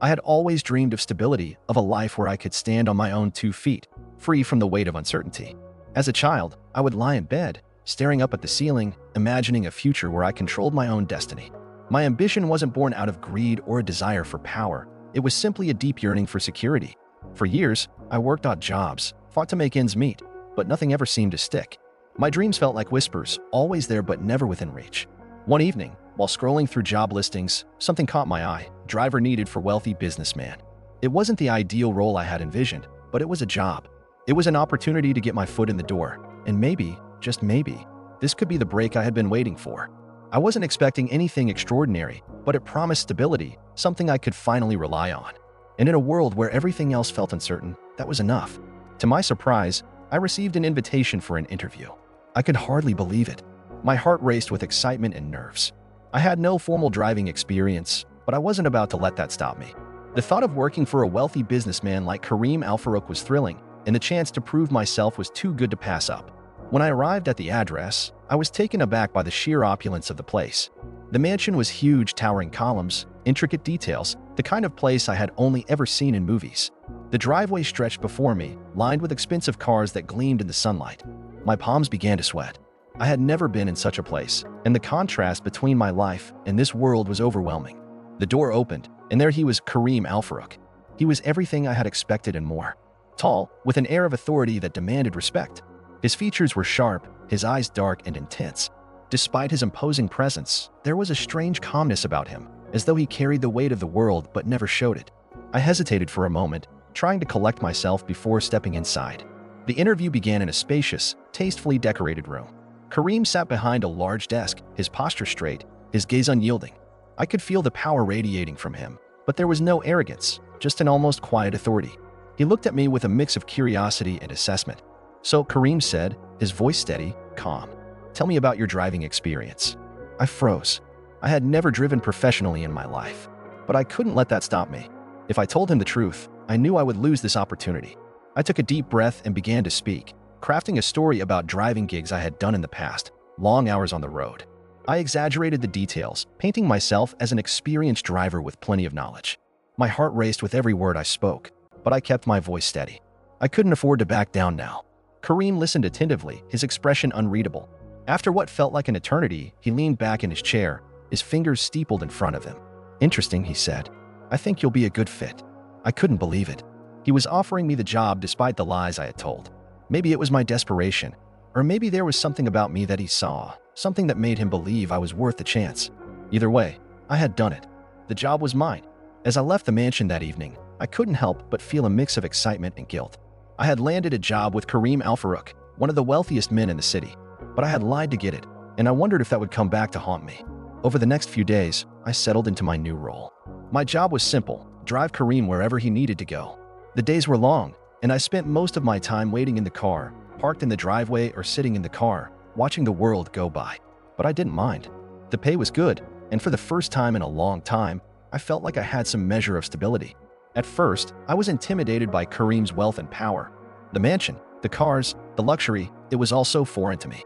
I had always dreamed of stability, of a life where I could stand on my own 2 feet, free from the weight of uncertainty. As a child, I would lie in bed, staring up at the ceiling, imagining a future where I controlled my own destiny. My ambition wasn't born out of greed or a desire for power. It was simply a deep yearning for security. For years, I worked odd jobs, fought to make ends meet, but nothing ever seemed to stick. My dreams felt like whispers, always there but never within reach. One evening, while scrolling through job listings, something caught my eye: driver needed for wealthy businessman. It wasn't the ideal role I had envisioned, but it was a job. It was an opportunity to get my foot in the door, and maybe, just maybe, this could be the break I had been waiting for. I wasn't expecting anything extraordinary, but it promised stability, something I could finally rely on. And in a world where everything else felt uncertain, that was enough. To my surprise, I received an invitation for an interview. I could hardly believe it. My heart raced with excitement and nerves. I had no formal driving experience, but I wasn't about to let that stop me. The thought of working for a wealthy businessman like Kareem Al-Farouk was thrilling, and the chance to prove myself was too good to pass up. When I arrived at the address, I was taken aback by the sheer opulence of the place. The mansion was huge, towering columns, intricate details, the kind of place I had only ever seen in movies. The driveway stretched before me, lined with expensive cars that gleamed in the sunlight. My palms began to sweat. I had never been in such a place, and the contrast between my life and this world was overwhelming. The door opened, and there he was, Kareem Al-Farouk. He was everything I had expected and more. Tall, with an air of authority that demanded respect. His features were sharp, his eyes dark and intense. Despite his imposing presence, there was a strange calmness about him, as though he carried the weight of the world but never showed it. I hesitated for a moment, trying to collect myself before stepping inside. The interview began in a spacious, tastefully decorated room. Kareem sat behind a large desk, his posture straight, his gaze unyielding. I could feel the power radiating from him, but there was no arrogance, just an almost quiet authority. He looked at me with a mix of curiosity and assessment. "So," Kareem said, his voice steady, calm, "tell me about your driving experience." I froze. I had never driven professionally in my life, but I couldn't let that stop me. If I told him the truth, I knew I would lose this opportunity. I took a deep breath and began to speak, crafting a story about driving gigs I had done in the past, long hours on the road. I exaggerated the details, painting myself as an experienced driver with plenty of knowledge. My heart raced with every word I spoke, but I kept my voice steady. I couldn't afford to back down now. Kareem listened attentively, his expression unreadable. After what felt like an eternity, he leaned back in his chair, his fingers steepled in front of him. "Interesting," he said. "I think you'll be a good fit." I couldn't believe it. He was offering me the job despite the lies I had told. Maybe it was my desperation, or maybe there was something about me that he saw, something that made him believe I was worth the chance. Either way, I had done it. The job was mine. As I left the mansion that evening, I couldn't help but feel a mix of excitement and guilt. I had landed a job with Kareem Al-Farouk, one of the wealthiest men in the city, but I had lied to get it, and I wondered if that would come back to haunt me. Over the next few days, I settled into my new role. My job was simple: drive Kareem wherever he needed to go. The days were long, and I spent most of my time waiting in the car, parked in the driveway or sitting in the car, watching the world go by. But I didn't mind. The pay was good, and for the first time in a long time, I felt like I had some measure of stability. At first, I was intimidated by Kareem's wealth and power. The mansion, the cars, the luxury, it was all so foreign to me.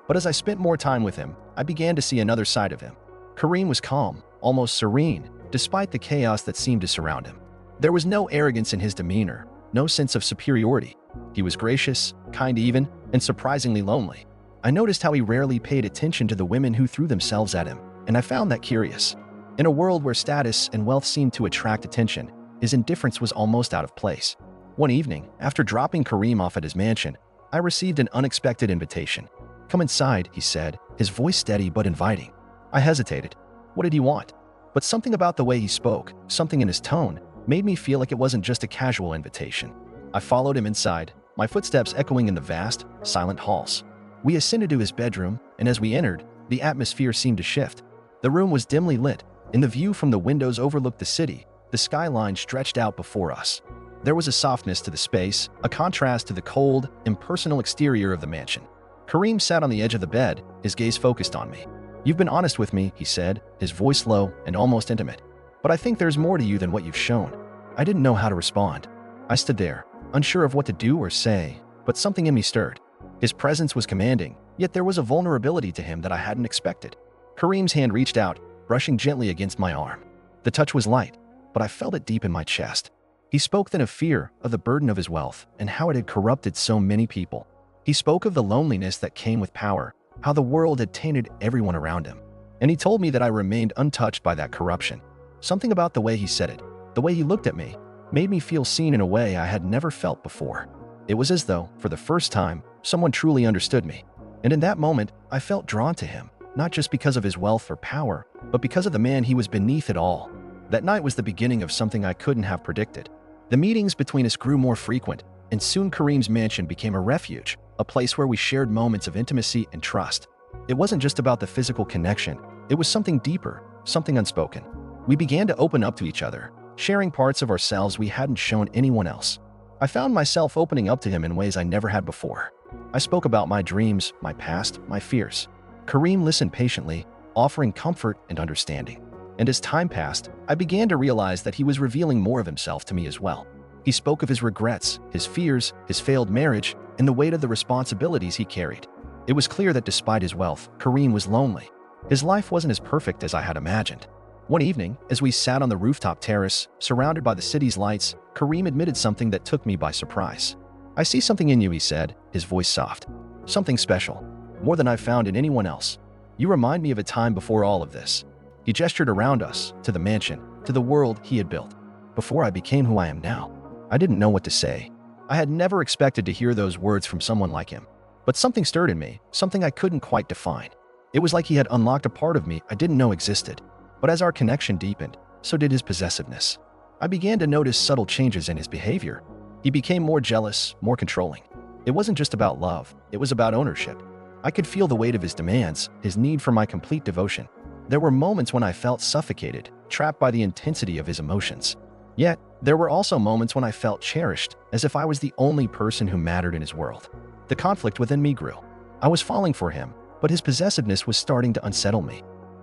But as I spent more time with him, I began to see another side of him. Kareem was calm, almost serene, despite the chaos that seemed to surround him. There was no arrogance in his demeanor, no sense of superiority. He was gracious, kind even, and surprisingly lonely. I noticed how he rarely paid attention to the women who threw themselves at him, and I found that curious. In a world where status and wealth seemed to attract attention, his indifference was almost out of place. One evening, after dropping Kareem off at his mansion, I received an unexpected invitation. "Come inside," he said, his voice steady but inviting. I hesitated. What did he want? But something about the way he spoke, something in his tone, made me feel like it wasn't just a casual invitation. I followed him inside, my footsteps echoing in the vast, silent halls. We ascended to his bedroom, and as we entered, the atmosphere seemed to shift. The room was dimly lit, and the view from the windows overlooked the city. The skyline stretched out before us. There was a softness to the space, a contrast to the cold, impersonal exterior of the mansion. Kareem sat on the edge of the bed, his gaze focused on me. "You've been honest with me," he said, his voice low and almost intimate. "But I think there's more to you than what you've shown." I didn't know how to respond. I stood there, unsure of what to do or say, but something in me stirred. His presence was commanding, yet there was a vulnerability to him that I hadn't expected. Kareem's hand reached out, brushing gently against my arm. The touch was light, but I felt it deep in my chest. He spoke then of fear, of the burden of his wealth, and how it had corrupted so many people. He spoke of the loneliness that came with power, how the world had tainted everyone around him. And he told me that I remained untouched by that corruption. Something about the way he said it, the way he looked at me, made me feel seen in a way I had never felt before. It was as though, for the first time, someone truly understood me. And in that moment, I felt drawn to him, not just because of his wealth or power, but because of the man he was beneath it all. That night was the beginning of something I couldn't have predicted. The meetings between us grew more frequent, and soon Kareem's mansion became a refuge, a place where we shared moments of intimacy and trust. It wasn't just about the physical connection, it was something deeper, something unspoken. We began to open up to each other, sharing parts of ourselves we hadn't shown anyone else. I found myself opening up to him in ways I never had before. I spoke about my dreams, my past, my fears. Kareem listened patiently, offering comfort and understanding. And as time passed, I began to realize that he was revealing more of himself to me as well. He spoke of his regrets, his fears, his failed marriage, and the weight of the responsibilities he carried. It was clear that despite his wealth, Kareem was lonely. His life wasn't as perfect as I had imagined. One evening, as we sat on the rooftop terrace, surrounded by the city's lights, Kareem admitted something that took me by surprise. "I see something in you," he said, his voice soft. "Something special, more than I've found in anyone else. You remind me of a time before all of this." He gestured around us, to the mansion, to the world he had built. "Before I became who I am now." I didn't know what to say. I had never expected to hear those words from someone like him. But something stirred in me, something I couldn't quite define. It was like he had unlocked a part of me I didn't know existed. But as our connection deepened, so did his possessiveness. I began to notice subtle changes in his behavior. He became more jealous, more controlling. It wasn't just about love, it was about ownership. I could feel the weight of his demands, his need for my complete devotion. There were moments when I felt suffocated, trapped by the intensity of his emotions. Yet, there were also moments when I felt cherished, as if I was the only person who mattered in his world. The conflict within me grew. I was falling for him, but his possessiveness was starting to unsettle me.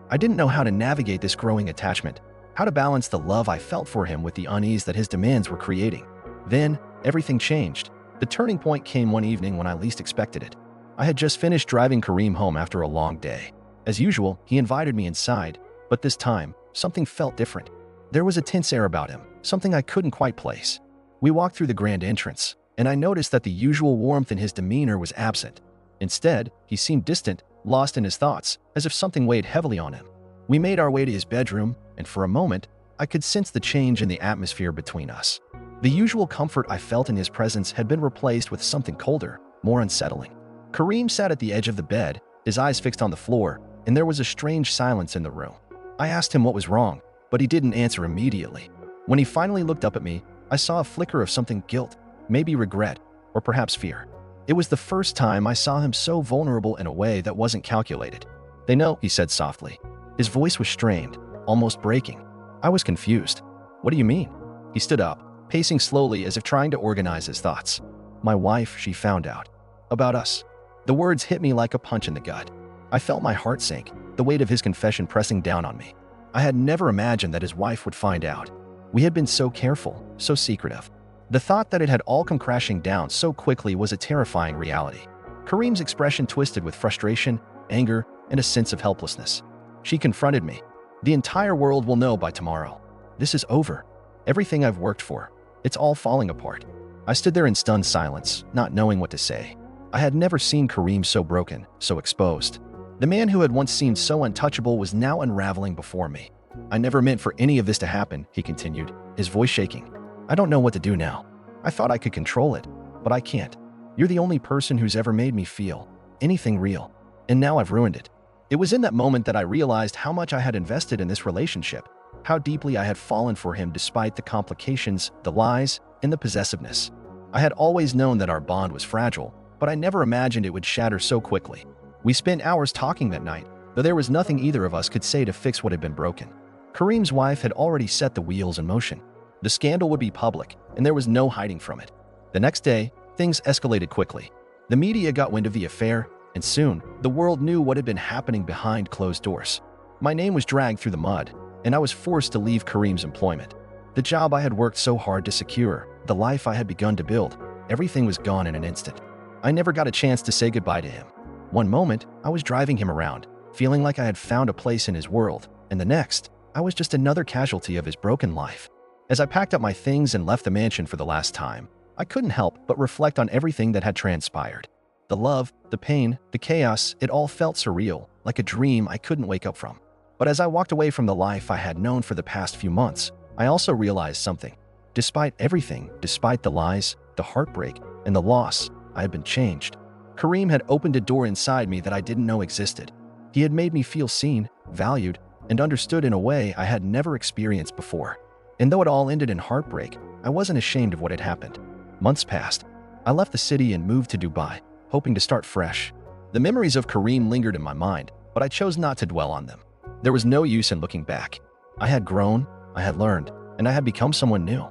I didn't know how to navigate this growing attachment, how to balance the love I felt for him with the unease that his demands were creating. Then, everything changed. The turning point came one evening when I least expected it. I had just finished driving Kareem home after a long day. As usual, he invited me inside, but this time, something felt different. There was a tense air about him, something I couldn't quite place. We walked through the grand entrance, and I noticed that the usual warmth in his demeanor was absent. Instead, he seemed distant, lost in his thoughts, as if something weighed heavily on him. We made our way to his bedroom, and for a moment, I could sense the change in the atmosphere between us. The usual comfort I felt in his presence had been replaced with something colder, more unsettling. Kareem sat at the edge of the bed, his eyes fixed on the floor, and there was a strange silence in the room. I asked him what was wrong, but he didn't answer immediately. When he finally looked up at me, I saw a flicker of something: guilt, maybe regret, or perhaps fear. It was the first time I saw him so vulnerable in a way that wasn't calculated. "They know," he said softly. His voice was strained, almost breaking. I was confused. "What do you mean?" He stood up, pacing slowly as if trying to organize his thoughts. "My wife, she found out. About us." The words hit me like a punch in the gut. I felt my heart sink, the weight of his confession pressing down on me. I had never imagined that his wife would find out. We had been so careful, so secretive. The thought that it had all come crashing down so quickly was a terrifying reality. Kareem's expression twisted with frustration, anger, and a sense of helplessness. She confronted me. "The entire world will know by tomorrow. This is over. Everything I've worked for. It's all falling apart." I stood there in stunned silence, not knowing what to say. I had never seen Kareem so broken, so exposed. The man who had once seemed so untouchable was now unraveling before me. "I never meant for any of this to happen," he continued, his voice shaking. "I don't know what to do now. I thought I could control it, but I can't. You're the only person who's ever made me feel anything real, and now I've ruined it." It was in that moment that I realized how much I had invested in this relationship, how deeply I had fallen for him despite the complications, the lies, and the possessiveness. I had always known that our bond was fragile, but I never imagined it would shatter so quickly. We spent hours talking that night, though there was nothing either of us could say to fix what had been broken. Kareem's wife had already set the wheels in motion. The scandal would be public, and there was no hiding from it. The next day, things escalated quickly. The media got wind of the affair, and soon, the world knew what had been happening behind closed doors. My name was dragged through the mud, and I was forced to leave Kareem's employment. The job I had worked so hard to secure, the life I had begun to build, everything was gone in an instant. I never got a chance to say goodbye to him. One moment, I was driving him around, feeling like I had found a place in his world, and the next, I was just another casualty of his broken life. As I packed up my things and left the mansion for the last time, I couldn't help but reflect on everything that had transpired. The love, the pain, the chaos, it all felt surreal, like a dream I couldn't wake up from. But as I walked away from the life I had known for the past few months, I also realized something. Despite everything, despite the lies, the heartbreak, and the loss, I had been changed. Kareem had opened a door inside me that I didn't know existed. He had made me feel seen, valued, and understood in a way I had never experienced before. And though it all ended in heartbreak, I wasn't ashamed of what had happened. Months passed. I left the city and moved to Dubai, hoping to start fresh. The memories of Kareem lingered in my mind, but I chose not to dwell on them. There was no use in looking back. I had grown, I had learned, and I had become someone new.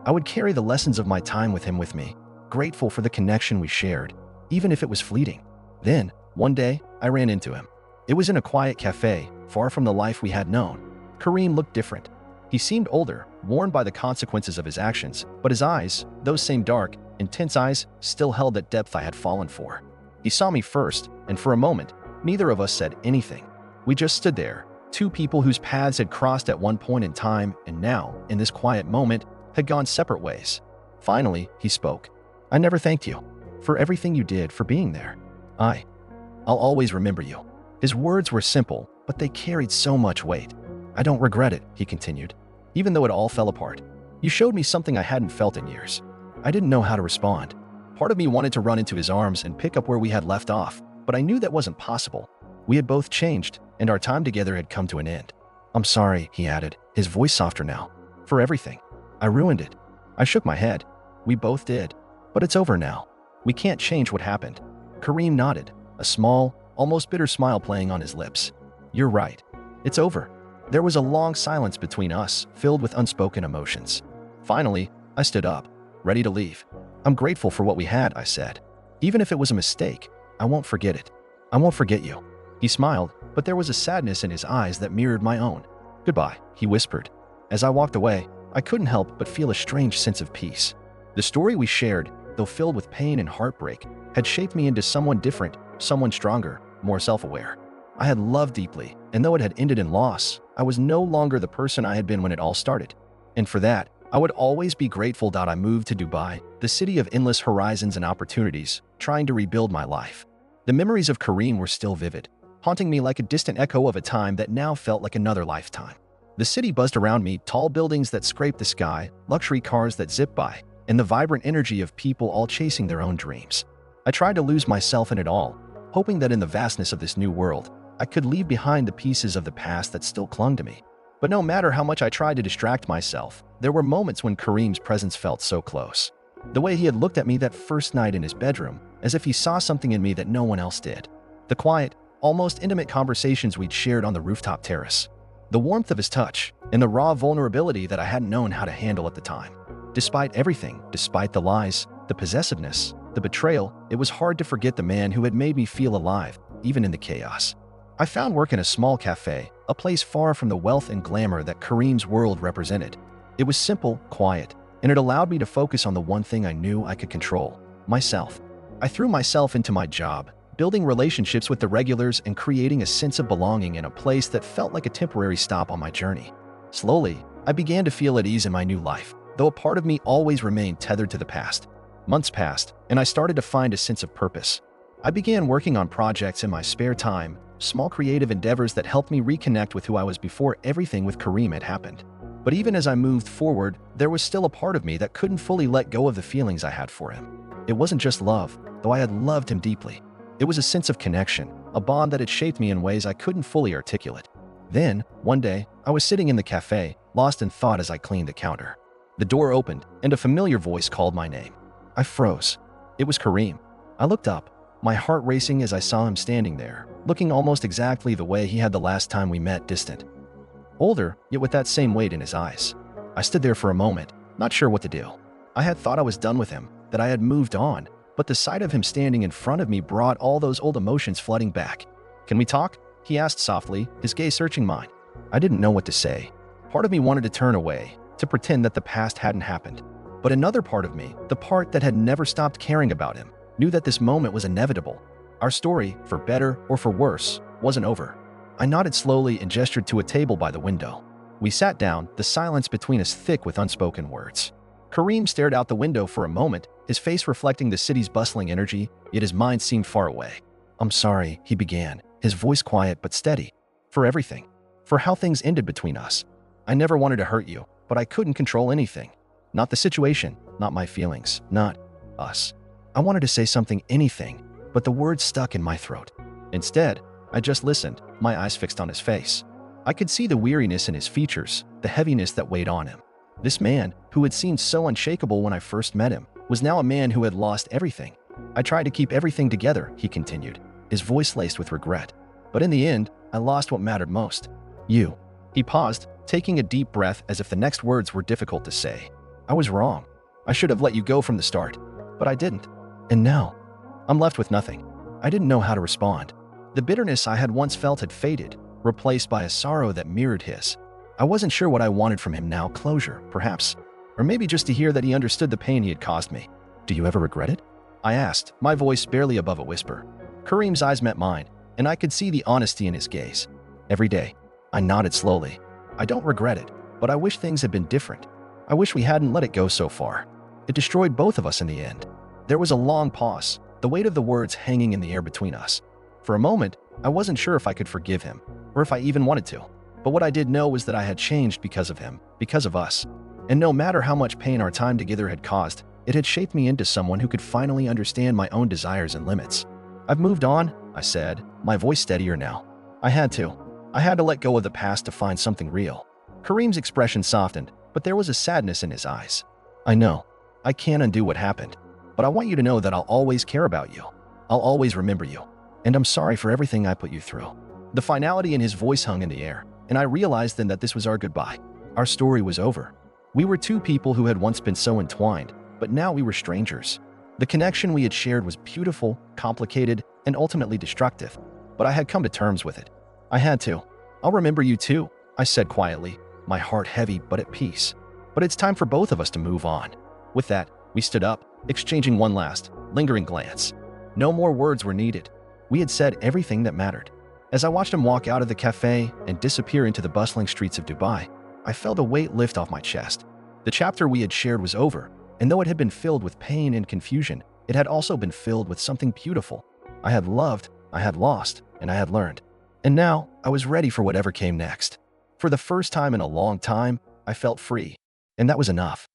I would carry the lessons of my time with him with me, grateful for the connection we shared, even if it was fleeting. Then, one day, I ran into him. It was in a quiet cafe, far from the life we had known. Kareem looked different. He seemed older, worn by the consequences of his actions, but his eyes, those same dark, intense eyes, still held that depth I had fallen for. He saw me first, and for a moment, neither of us said anything. We just stood there, two people whose paths had crossed at one point in time and now, in this quiet moment, had gone separate ways. Finally, he spoke. "I never thanked you for everything you did, for being there. I'll always remember you." His words were simple, but they carried so much weight. "I don't regret it," he continued, "even though it all fell apart. You showed me something I hadn't felt in years." I didn't know how to respond. Part of me wanted to run into his arms and pick up where we had left off, but I knew that wasn't possible. We had both changed, and our time together had come to an end. "I'm sorry," he added, his voice softer now, "for everything. I ruined it." I shook my head. "We both did. But it's over now. We can't change what happened." Kareem nodded, a small, almost bitter smile playing on his lips. "You're right. It's over." There was a long silence between us, filled with unspoken emotions. Finally, I stood up, ready to leave. "I'm grateful for what we had," I said. "Even if it was a mistake, I won't forget it. I won't forget you." He smiled, but there was a sadness in his eyes that mirrored my own. "Goodbye," he whispered. As I walked away, I couldn't help but feel a strange sense of peace. The story we shared, though filled with pain and heartbreak, had shaped me into someone different, someone stronger, more self-aware. I had loved deeply, and though it had ended in loss, I was no longer the person I had been when it all started. And for that, I would always be grateful. I moved to Dubai, the city of endless horizons and opportunities, trying to rebuild my life. The memories of Kareem were still vivid, haunting me like a distant echo of a time that now felt like another lifetime. The city buzzed around me, tall buildings that scraped the sky, luxury cars that zipped by, and the vibrant energy of people all chasing their own dreams. I tried to lose myself in it all, hoping that in the vastness of this new world, I could leave behind the pieces of the past that still clung to me. But no matter how much I tried to distract myself, there were moments when Kareem's presence felt so close. The way he had looked at me that first night in his bedroom, as if he saw something in me that no one else did. The quiet, almost intimate conversations we'd shared on the rooftop terrace. The warmth of his touch, and the raw vulnerability that I hadn't known how to handle at the time. Despite everything, despite the lies, the possessiveness, the betrayal, it was hard to forget the man who had made me feel alive, even in the chaos. I found work in a small cafe, a place far from the wealth and glamour that Kareem's world represented. It was simple, quiet, and it allowed me to focus on the one thing I knew I could control: myself. I threw myself into my job, building relationships with the regulars and creating a sense of belonging in a place that felt like a temporary stop on my journey. Slowly, I began to feel at ease in my new life, though a part of me always remained tethered to the past. Months passed, and I started to find a sense of purpose. I began working on projects in my spare time, small creative endeavors that helped me reconnect with who I was before everything with Kareem had happened. But even as I moved forward, there was still a part of me that couldn't fully let go of the feelings I had for him. It wasn't just love, though I had loved him deeply. It was a sense of connection, a bond that had shaped me in ways I couldn't fully articulate. Then, one day, I was sitting in the cafe, lost in thought as I cleaned the counter. The door opened, and a familiar voice called my name. I froze. It was Kareem. I looked up, my heart racing as I saw him standing there, looking almost exactly the way he had the last time we met, distant. Older, yet with that same weight in his eyes. I stood there for a moment, not sure what to do. I had thought I was done with him, that I had moved on, but the sight of him standing in front of me brought all those old emotions flooding back. "Can we talk?" he asked softly, his gaze searching mine. I didn't know what to say. Part of me wanted to turn away, to pretend that the past hadn't happened. But another part of me, the part that had never stopped caring about him, knew that this moment was inevitable. Our story, for better or for worse, wasn't over. I nodded slowly and gestured to a table by the window. We sat down, the silence between us thick with unspoken words. Kareem stared out the window for a moment, his face reflecting the city's bustling energy, yet his mind seemed far away. "I'm sorry," he began, his voice quiet but steady. "For everything. For how things ended between us. I never wanted to hurt you, but I couldn't control anything. Not the situation, not my feelings, not us. I wanted to say something, anything, but the words stuck in my throat. Instead, I just listened, my eyes fixed on his face. I could see the weariness in his features, the heaviness that weighed on him. This man, who had seemed so unshakable when I first met him, was now a man who had lost everything. I tried to keep everything together," he continued, his voice laced with regret. "But in the end, I lost what mattered most. You." He paused, taking a deep breath as if the next words were difficult to say. "I was wrong. I should have let you go from the start. But I didn't. And now, I'm left with nothing." I didn't know how to respond. The bitterness I had once felt had faded, replaced by a sorrow that mirrored his. I wasn't sure what I wanted from him now, closure, perhaps. Or maybe just to hear that he understood the pain he had caused me. "Do you ever regret it?" I asked, my voice barely above a whisper. Kareem's eyes met mine, and I could see the honesty in his gaze. "Every day." I nodded slowly. "I don't regret it, but I wish things had been different. I wish we hadn't let it go so far. It destroyed both of us in the end." There was a long pause, the weight of the words hanging in the air between us. For a moment, I wasn't sure if I could forgive him, or if I even wanted to. But what I did know was that I had changed because of him, because of us. And no matter how much pain our time together had caused, it had shaped me into someone who could finally understand my own desires and limits. "I've moved on," I said, my voice steadier now. I had to. I had to let go of the past to find something real. Kareem's expression softened, but there was a sadness in his eyes. "I know. I can't undo what happened. But I want you to know that I'll always care about you. I'll always remember you. And I'm sorry for everything I put you through." The finality in his voice hung in the air, and I realized then that this was our goodbye. Our story was over. We were two people who had once been so entwined, but now we were strangers. The connection we had shared was beautiful, complicated, and ultimately destructive, but I had come to terms with it. I had to. "I'll remember you too," I said quietly, my heart heavy but at peace. "But it's time for both of us to move on." With that, we stood up, exchanging one last, lingering glance. No more words were needed. We had said everything that mattered. As I watched him walk out of the cafe and disappear into the bustling streets of Dubai, I felt a weight lift off my chest. The chapter we had shared was over, and though it had been filled with pain and confusion, it had also been filled with something beautiful. I had loved, I had lost, and I had learned. And now, I was ready for whatever came next. For the first time in a long time, I felt free. And that was enough.